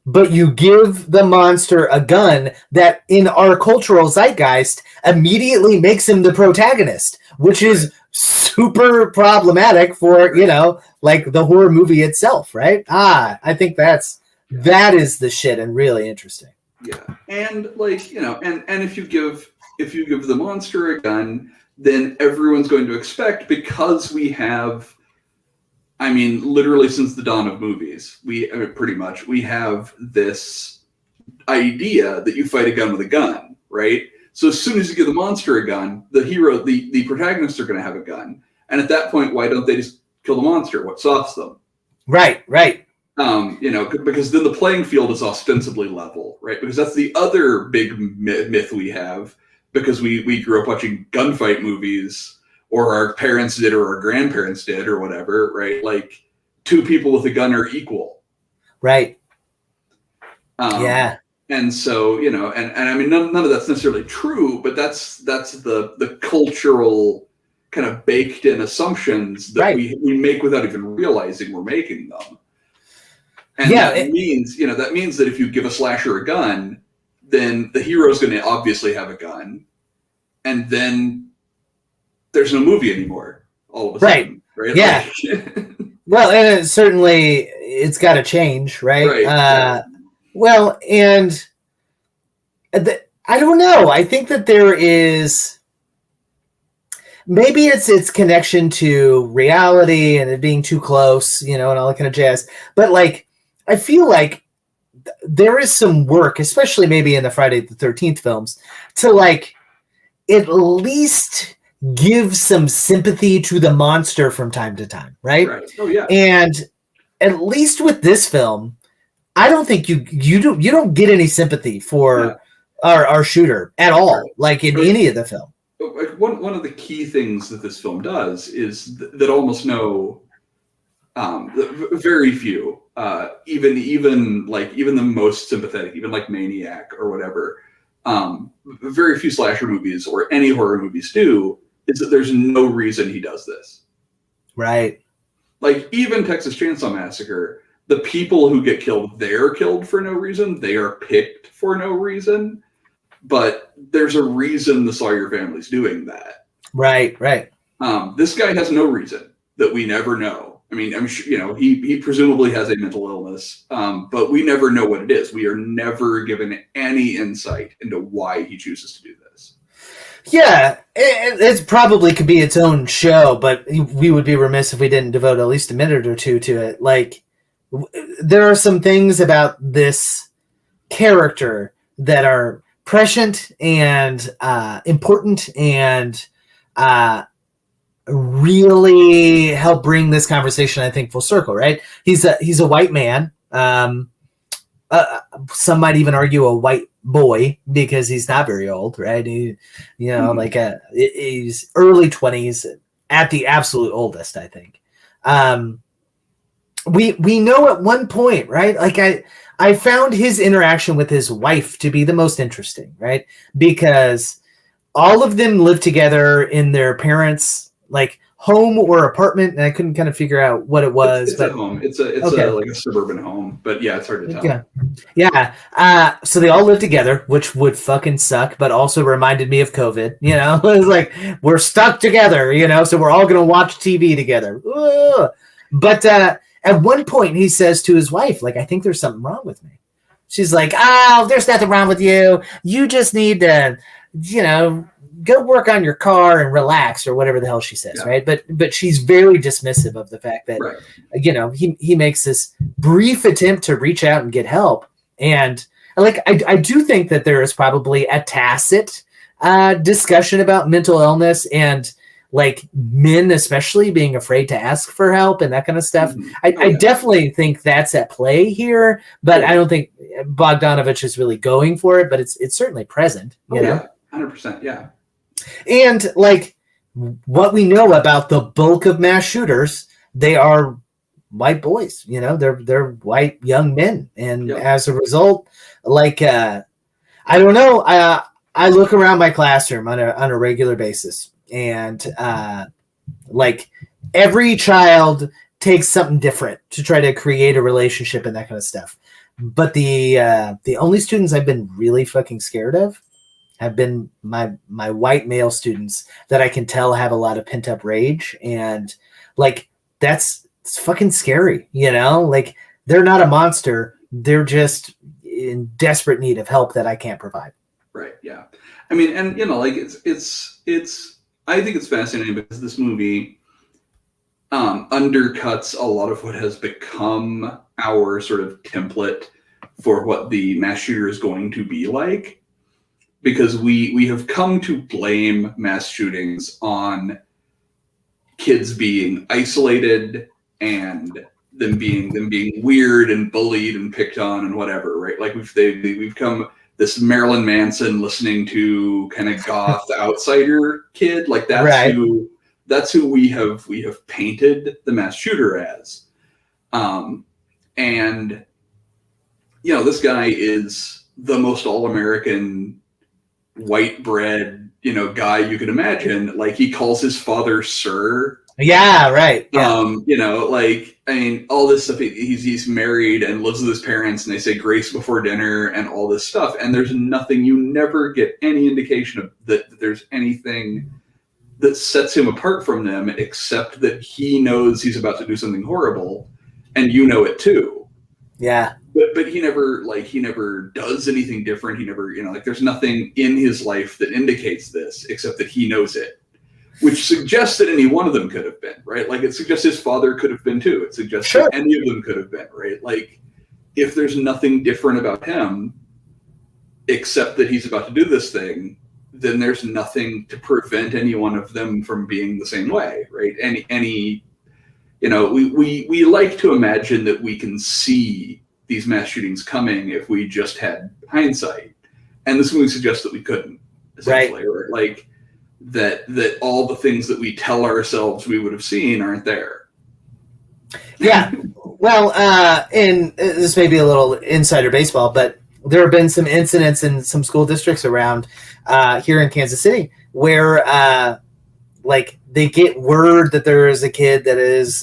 but you give the monster a gun, that in our cultural zeitgeist immediately makes him the protagonist, which is super problematic for, like the horror movie itself, right? I think that is the shit and really interesting. Yeah. And like, and if you give the monster a gun, then everyone's going to expect, because we have, I mean, literally since the dawn of movies, we have this idea that you fight a gun with a gun, right? So as soon as you give the monster a gun, the protagonists are going to have a gun. And at that point, why don't they just kill the monster? What stops them? Right. Because then the playing field is ostensibly level, right? Because that's the other big myth we have, because we grew up watching gunfight movies, or our parents did, or our grandparents did, or whatever, right? Like, two people with a gun are equal. Right. And so, and I mean, none of that's necessarily true, but that's the cultural kind of baked in assumptions that we make without even realizing we're making them. And that means that if you give a slasher a gun, then the hero's going to obviously have a gun, and then there's no movie anymore all of a sudden. Right? Yeah. Well, and it's got to change, right? Well, and I don't know. I think that there is, maybe it's connection to reality and it being too close, and all that kind of jazz. But like, I feel like there is some work, especially maybe in the Friday the 13th films, to like at least give some sympathy to the monster from time to time, right? Oh yeah. And at least with this film, I don't think you don't get any sympathy for our shooter at all, like in any of the film. Like one of the key things that this film does is that almost very few, even the most sympathetic, even like Maniac or whatever, very few slasher movies or any horror movies do, is that there's no reason he does this. Right. Like even Texas Chainsaw Massacre, the people who get killed, they're killed for no reason. They are picked for no reason. But there's a reason the Sawyer family's doing that. Right. This guy has no reason that we never know. I mean, I'm sure, he presumably has a mental illness, but we never know what it is. We are never given any insight into why he chooses to do this. Yeah, it probably could be its own show, but we would be remiss if we didn't devote at least a minute or two to it. Like, there are some things about this character that are prescient and important and really help bring this conversation, I think, full circle, right? He's a white man. Some might even argue a white boy, because he's not very old, right? He's early 20s at the absolute oldest, I think. we know at one point, right? Like I found his interaction with his wife to be the most interesting, right? Because all of them live together in their parents' like home or apartment, and I couldn't kind of figure out what it was. It's a home. It's like a suburban home, but yeah, it's hard to tell. Yeah. So they all live together, which would fucking suck, but also reminded me of COVID. You know, it was like we're stuck together. You know, so we're all gonna watch TV together. Ugh. But at one point, he says to his wife, like, "I think there's something wrong with me." She's like, "Oh, there's nothing wrong with you. You just need to, you know, go work on your car and relax," or whatever the hell she says, right? But she's very dismissive of the fact that, you know, he makes this brief attempt to reach out and get help. And like, I do think that there is probably a tacit discussion about mental illness and like men especially being afraid to ask for help and that kind of stuff. I definitely think that's at play here, but I don't think Bogdanovic is really going for it, but it's certainly present. You know? 100%, yeah. And like what we know about the bulk of mass shooters, they are white boys, you know, they're white young men. And as a result, like, I don't know. I look around my classroom on a regular basis, and like every child takes something different to try to create a relationship and that kind of stuff. But the only students I've been really fucking scared of have been my white male students that I can tell have a lot of pent up rage, and like it's fucking scary, you know? Like they're not a monster, they're just in desperate need of help that I can't provide. Right. Yeah. I mean, and you know, like it's I think it's fascinating because this movie undercuts a lot of what has become our sort of template for what the mass shooter is going to be like. Because we have come to blame mass shootings on kids being isolated and them being weird and bullied and picked on and whatever, right? Like we've come this Marilyn Manson listening to kind of goth outsider kid, like that's who we have painted the mass shooter as, and you know, this guy is the most all-American white bread, you know, guy you could imagine. Like he calls his father sir. Yeah, right. Yeah. You know, like, I mean, all this stuff, he's married and lives with his parents and they say grace before dinner and all this stuff. And there's nothing, you never get any indication of that there's anything that sets him apart from them, except that he knows he's about to do something horrible and you know it too. Yeah. But he never does anything different. He never, you know, like there's nothing in his life that indicates this except that he knows it, which suggests that any one of them could have been, right? Like it suggests his father could have been too. It suggests that any of them could have been, right? Like if there's nothing different about him except that he's about to do this thing, then there's nothing to prevent any one of them from being the same way, right? Any you know, we like to imagine that we can see these mass shootings coming if we just had hindsight. And this movie suggests that we couldn't, essentially, right? Like that all the things that we tell ourselves we would have seen aren't there. Yeah. Well, and this may be a little insider baseball, but there have been some incidents in some school districts around here in Kansas City where like they get word that there is a kid that is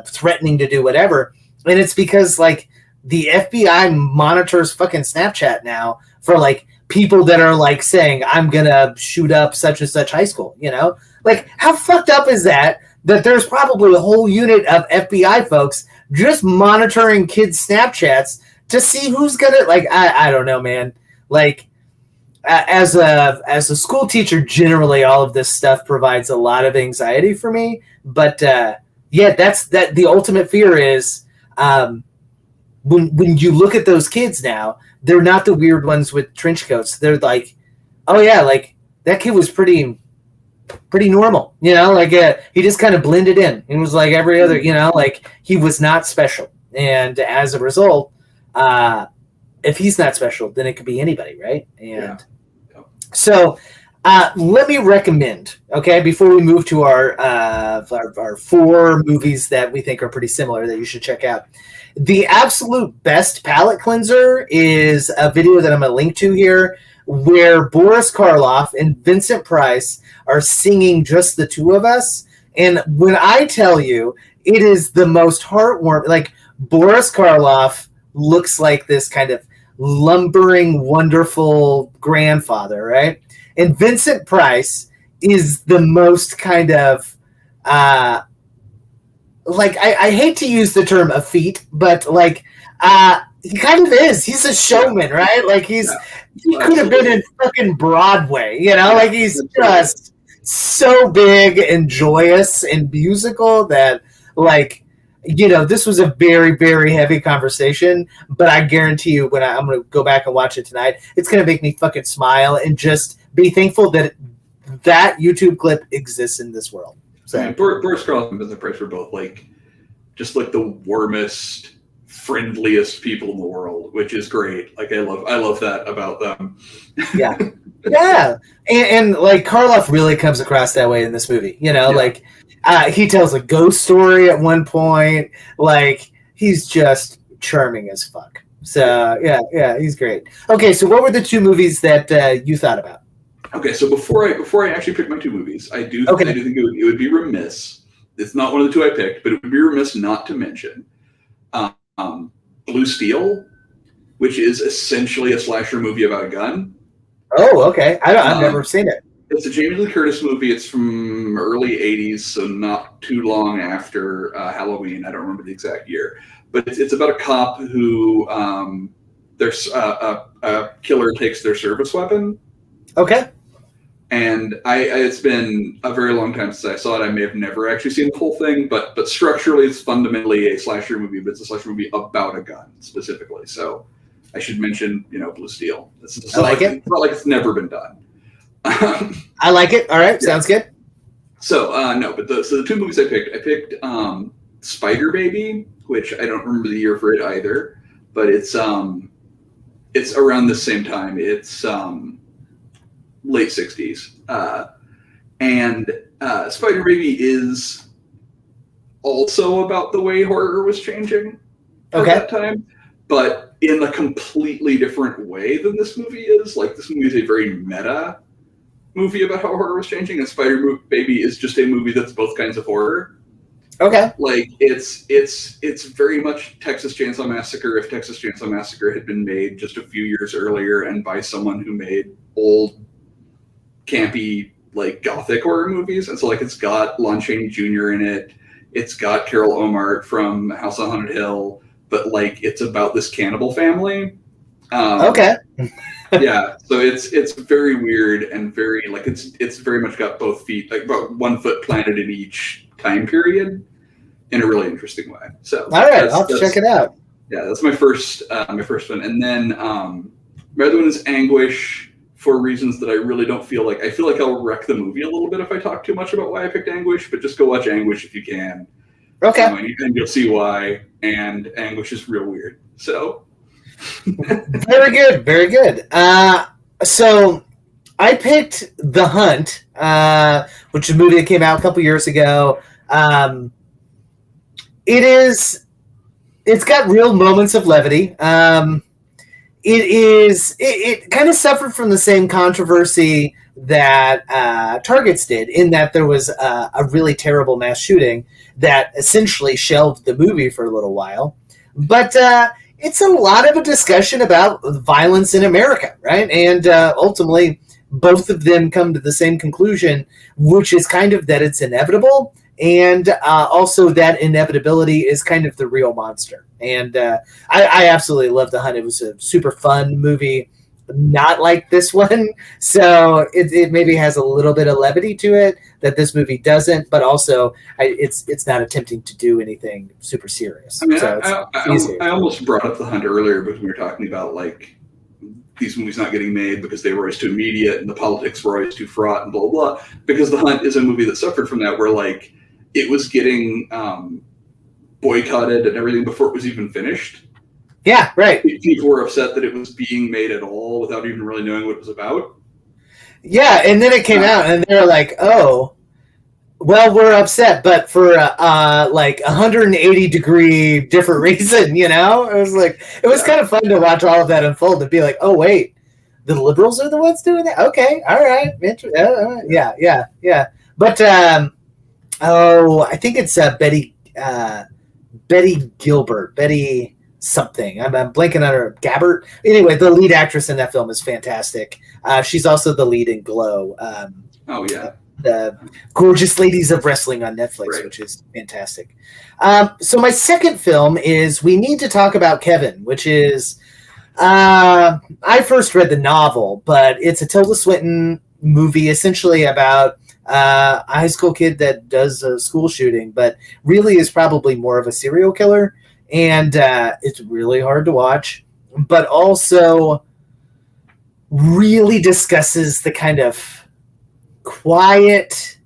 threatening to do whatever. And it's because like the FBI monitors fucking Snapchat now for like people that are like saying, I'm going to shoot up such and such high school, you know? Like how fucked up is that there's probably a whole unit of FBI folks just monitoring kids' Snapchats to see who's going to, like, I don't know, man. Like, as a school teacher, generally all of this stuff provides a lot of anxiety for me. But yeah, that's the ultimate fear is when you look at those kids now, they're not the weird ones with trench coats. They're like, oh yeah, like that kid was pretty normal, you know, like he just kind of blended in and was like every other, you know, like he was not special. And as a result, if he's not special, then it could be anybody, right? And so Let me recommend, okay, before we move to our 4 movies that we think are pretty similar that you should check out. The absolute best palate cleanser is a video that I'm going to link to here, where Boris Karloff and Vincent Price are singing Just the Two of Us. And when I tell you, it is the most heartwarming. Like, Boris Karloff looks like this kind of lumbering, wonderful grandfather, right? And Vincent Price is the most kind of, like, I hate to use the term effete, but like, he kind of is. He's a showman, right? Like, he could have been in fucking Broadway, you know? Like, he's just so big and joyous and musical that, like, you know, this was a very, very heavy conversation, but I guarantee you when I'm going to go back and watch it tonight, it's going to make me fucking smile and just be thankful that that YouTube clip exists in this world. So Boris Karloff and Vincent Price were both like, just like the warmest, friendliest people in the world, which is great. Like, I love that about them. Yeah. Yeah. And like, Karloff really comes across that way in this movie, you know, like, he tells a ghost story at one point. Like, he's just charming as fuck. So yeah, he's great. Okay, so what were the 2 movies that you thought about? Okay, so before I actually pick my 2 movies, I do think it would be remiss. It's not one of the 2 I picked, but it would be remiss not to mention Blue Steel, which is essentially a slasher movie about a gun. Oh, okay. I've never seen it. It's a Jamie Lee Curtis movie. It's from early 80s, so not too long after Halloween. I don't remember the exact year. But it's about a cop who there's a killer takes their service weapon. Okay. And it's been a very long time since I saw it. I may have never actually seen the whole thing, but structurally it's fundamentally a slasher movie, but it's a slasher movie about a gun specifically. So I should mention, Blue Steel. It's not like it's never been done. I like it. All right, sounds good. So the 2 movies I picked Spider Baby, which I don't remember the year for it either, but it's around the same time. It's late 60s, and Spider Baby is also about the way horror was changing at that time, but in a completely different way than this movie is. Like, this movie is a very meta movie about how horror was changing, and Spider Baby is just a movie that's both kinds of horror. Okay. Like, it's very much Texas Chainsaw Massacre if Texas Chainsaw Massacre had been made just a few years earlier and by someone who made old, campy, like, gothic horror movies. And so, like, it's got Lon Chaney Jr. in it. It's got Carol Omart from House on Haunted Hill, but, like, it's about this cannibal family. Okay. Yeah, so it's very weird and very, like, it's very much got both feet, like, about 1 foot planted in each time period in a really interesting way. So all right, I'll have to check it out. Yeah, that's my first one. And then my other one is Anguish, for reasons that I really don't feel like. I feel like I'll wreck the movie a little bit if I talk too much about why I picked Anguish, but just go watch Anguish if you can. Okay. And you'll see why, and Anguish is real weird. So very good, very good. So I picked The Hunt, which is a movie that came out a couple years ago. It's got real moments of levity. It kind of suffered from the same controversy that Targets did, in that there was a really terrible mass shooting that essentially shelved the movie for a little while. But it's a lot of a discussion about violence in America, right? And ultimately, both of them come to the same conclusion, which is kind of that it's inevitable, and also that inevitability is kind of the real monster. And I absolutely love The Hunt. It was a super fun movie, not like this one. So it maybe has a little bit of levity to it that this movie doesn't, but also it's not attempting to do anything super serious. I mean, so I almost brought up The Hunt earlier because we were talking about, like, these movies not getting made because they were always too immediate and the politics were always too fraught and blah, blah, blah. Because The Hunt is a movie that suffered from that, where, like, it was getting boycotted and everything before it was even finished. Yeah, right. People were upset that it was being made at all without even really knowing what it was about. Yeah, and then it came out, and they're like, "Oh, well, we're upset, but for like 180-degree different reason." You know, it was kind of fun to watch all of that unfold and be like, "Oh, wait, the liberals are the ones doing that? Okay, all right, yeah." But I think it's Betty Gilbert, Betty something. I'm blanking on her. Gabbert. Anyway, the lead actress in that film is fantastic. She's also the lead in Glow. Oh yeah, the Gorgeous Ladies of Wrestling on Netflix, right. Which is fantastic. So my second film is We Need to Talk About Kevin, which is I first read the novel, but it's a Tilda Swinton movie essentially about a high school kid that does a school shooting, but really is probably more of a serial killer. And it's really hard to watch, but also really discusses the kind of quiet,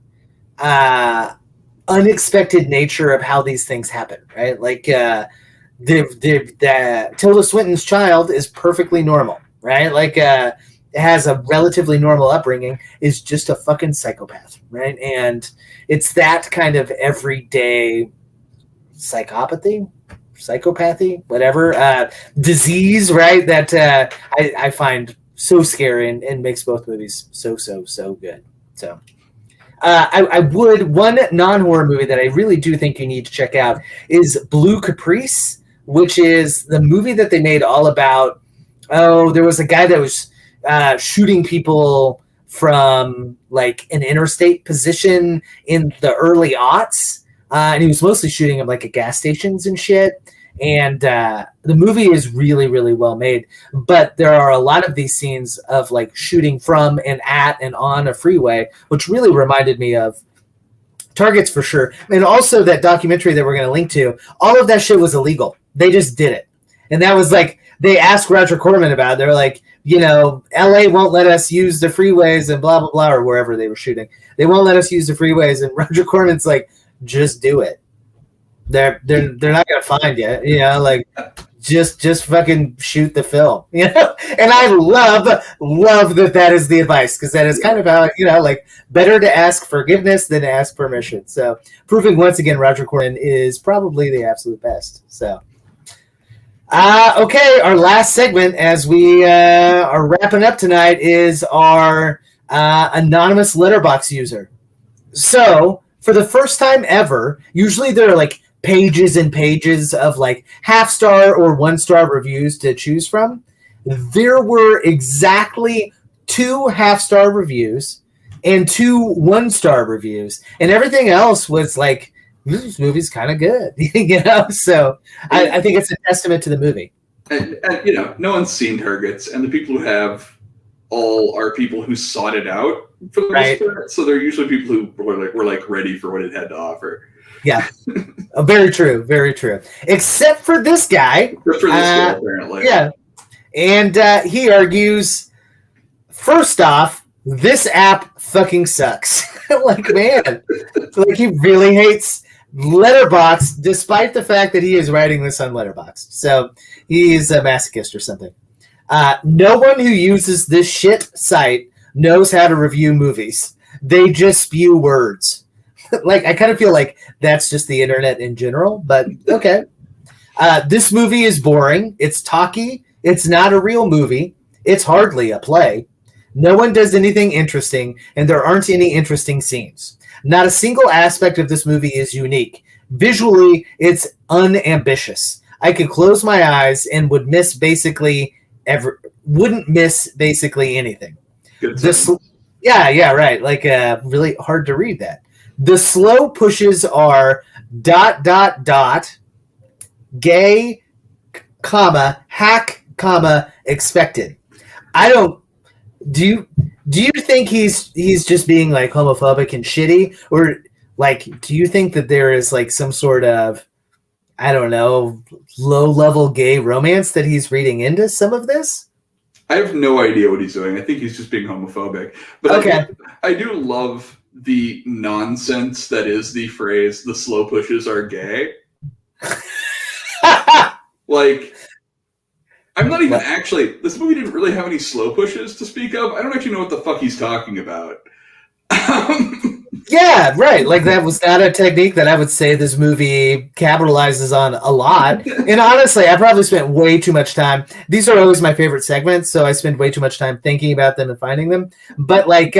unexpected nature of how these things happen, right? Like the Tilda Swinton's child is perfectly normal, right? Like has a relatively normal upbringing, is just a fucking psychopath, right? And it's that kind of everyday psychopathy, whatever, disease, right? That I find so scary and makes both movies so good. So I would, one non-horror movie that I really do think you need to check out is Blue Caprice, which is the movie that they made all about, there was a guy that was shooting people from like an interstate position in the early aughts. And he was mostly shooting them like at gas stations and shit. And the movie is really, really well made. But there are a lot of these scenes of like shooting from and at and on a freeway, which really reminded me of Targets for sure. And also that documentary that we're going to link to, all of that shit was illegal. They just did it. And that was like, they asked Roger Corman about it. They were like, you know, LA won't let us use the freeways and blah, blah, blah, or wherever they were shooting. They won't let us use the freeways. And Roger Corman's like, just do it. They're not gonna find you, you know, like just fucking shoot the film, you know. And I love that is the advice, because that is kind of how, you know, like better to ask forgiveness than to ask permission. So proving once again Roger Corman is probably the absolute best. So okay, our last segment as we are wrapping up tonight is our anonymous letterbox user. So for the first time ever, usually there are like pages and pages of like half-star or one-star reviews to choose from. There were exactly 2 half-star reviews and 2 one-star reviews, and everything else was like, this movie's kind of good, you know. So I think it's a testament to the movie. And you know, no one's seen Targets, and the people who have all are people who sought it out for the most part. So they're usually people who were like ready for what it had to offer. Yeah, very true, very true. Except for this guy. For this guy, apparently. Yeah, and he argues, first off, this app fucking sucks. Like, man, like he really hates Letterboxd, despite the fact that he is writing this on Letterboxd. So he's a masochist or something. No one who uses this shit site knows how to review movies. They just spew words. Like, I kind of feel like that's just the internet in general, but okay. This movie is boring. It's talky. It's not a real movie. It's hardly a play. No one does anything interesting, and there aren't any interesting scenes. Not a single aspect of this movie is unique. Visually, it's unambitious. I could close my eyes and wouldn't miss basically anything. Yeah, right. Like, really hard to read that. The slow pushes are ... gay, hack, expected. Do you think he's just being like homophobic and shitty, or like do you think that there is like some sort of, I don't know, low-level gay romance that he's reading into some of this? I have no idea what he's doing. I think he's just being homophobic. But okay. I do love the nonsense that is the phrase, the slow pushes are gay. Like, I'm not even actually. This movie didn't really have any slow pushes to speak of. I don't actually know what the fuck he's talking about. Yeah, right. Like that was not a technique that I would say this movie capitalizes on a lot. And honestly, I probably spent way too much time. These are always my favorite segments, so I spend way too much time thinking about them and finding them. But like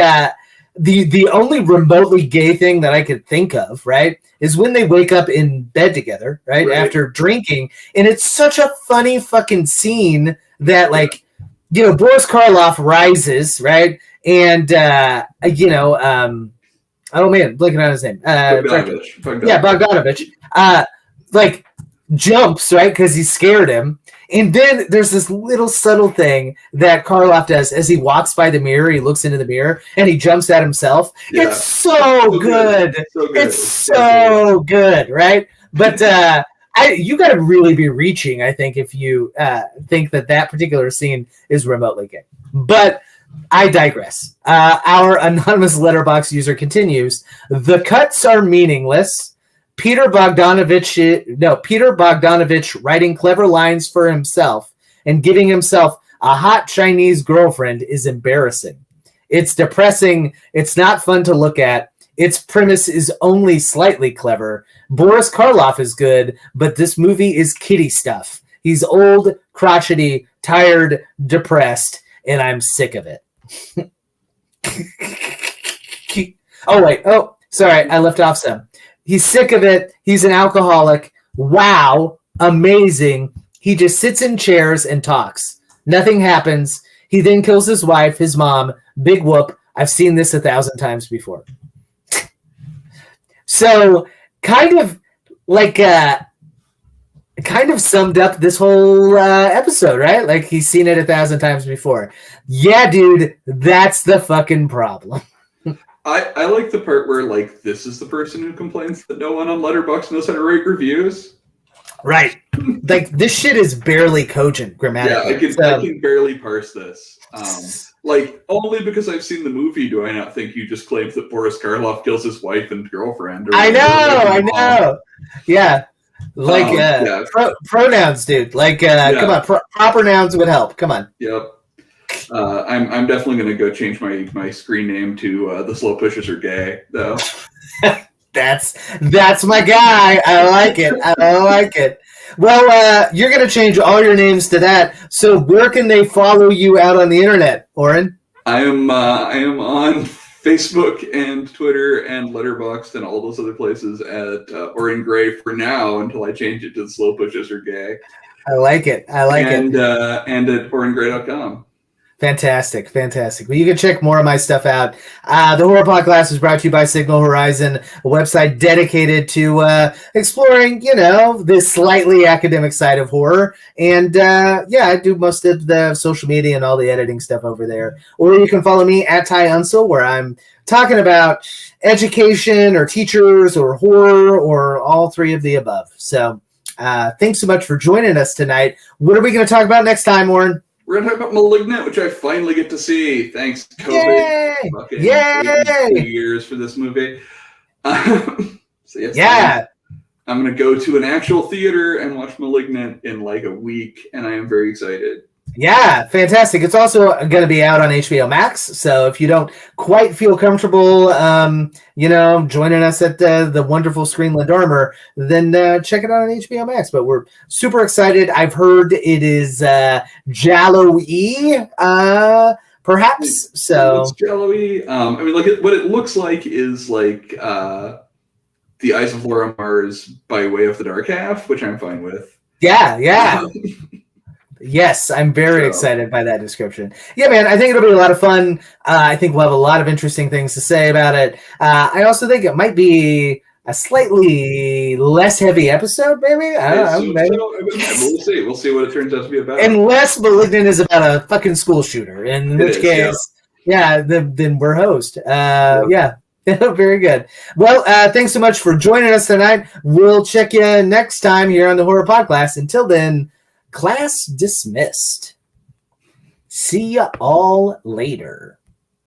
the only remotely gay thing that I could think of, right, is when they wake up in bed together, right, after drinking, and it's such a funny fucking scene that like, you know, Boris Karloff rises, right, and oh man, blinking on his name. Bogdanovic. Yeah, Bogdanovic. Like jumps, right? Because he scared him. And then there's this little subtle thing that Karloff does as he walks by the mirror. He looks into the mirror and he jumps at himself. Yeah. It's so good. It's so good, right? But you got to really be reaching, I think, if you think that particular scene is remotely gay. But I digress. Our anonymous letterbox user continues. The cuts are meaningless. Peter Bogdanovich writing clever lines for himself and giving himself a hot Chinese girlfriend is embarrassing. It's depressing. It's not fun to look at. Its premise is only slightly clever. Boris Karloff is good, but this movie is kiddie stuff. He's old, crotchety, tired, depressed, and I'm sick of it. Oh, wait. Oh, sorry. I left off some. He's sick of it. He's an alcoholic. Wow. Amazing. He just sits in chairs and talks. Nothing happens. He then kills his wife, his mom. Big whoop. I've seen this 1,000 times before. So, kind of like, kind of summed up this whole episode, right? Like, he's seen it 1,000 times before. Yeah, dude, that's the fucking problem. I like the part where, like, this is the person who complains that no one on Letterboxd knows how to write reviews. Right. Like, this shit is barely cogent grammatically. Yeah, I can barely parse this. Like, only because I've seen the movie do I not think you just claimed that Boris Karloff kills his wife and girlfriend. I know. Yeah. Like, pronouns, dude. Like, come on, proper nouns would help. Come on. Yep. I'm definitely going to go change my screen name to The Slow Pushers Are Gay, though. That's my guy. I like it. Well, you're going to change all your names to that. So where can they follow you out on the internet, Orrin? I am on Facebook and Twitter and Letterboxd and all those other places at Orrin Gray for now until I change it to The Slow Pushers Are Gay. I like it. And at OrrinGray.com. Fantastic. Well, you can check more of my stuff out. The Horror Podcast is brought to you by Signal Horizon, a website dedicated to exploring, this slightly academic side of horror. And I do most of the social media and all the editing stuff over there. Or you can follow me at Ty Unsel, where I'm talking about education or teachers or horror or all three of the above. So thanks so much for joining us tonight. What are we going to talk about next time, Orrin? We're going to talk about *Malignant*, which I finally get to see. Thanks, COVID. Yay! 2 years for this movie. I'm going to go to an actual theater and watch *Malignant* in like a week, and I am very excited. Yeah, fantastic. It's also going to be out on HBO Max, so if you don't quite feel comfortable, joining us at the wonderful Screenland Armor, then check it out on HBO Max. But we're super excited. I've heard it is Jallo-y, perhaps. So it's Jallo-y. What it looks like is like The Eyes of Laura Mars by way of The Dark Half, which I'm fine with. Yeah. Yes, I'm very excited by that description. Yeah, man, I think it'll be a lot of fun. I think we'll have a lot of interesting things to say about it. I also think it might be a slightly less heavy episode, maybe? I don't know. Maybe. We'll see what it turns out to be about. Unless *Malignant* is about a fucking school shooter, in which case, then we're host. Yeah. Very good. Well, thanks so much for joining us tonight. We'll check you next time here on the Horror Podcast. Until then, class dismissed. See ya all later.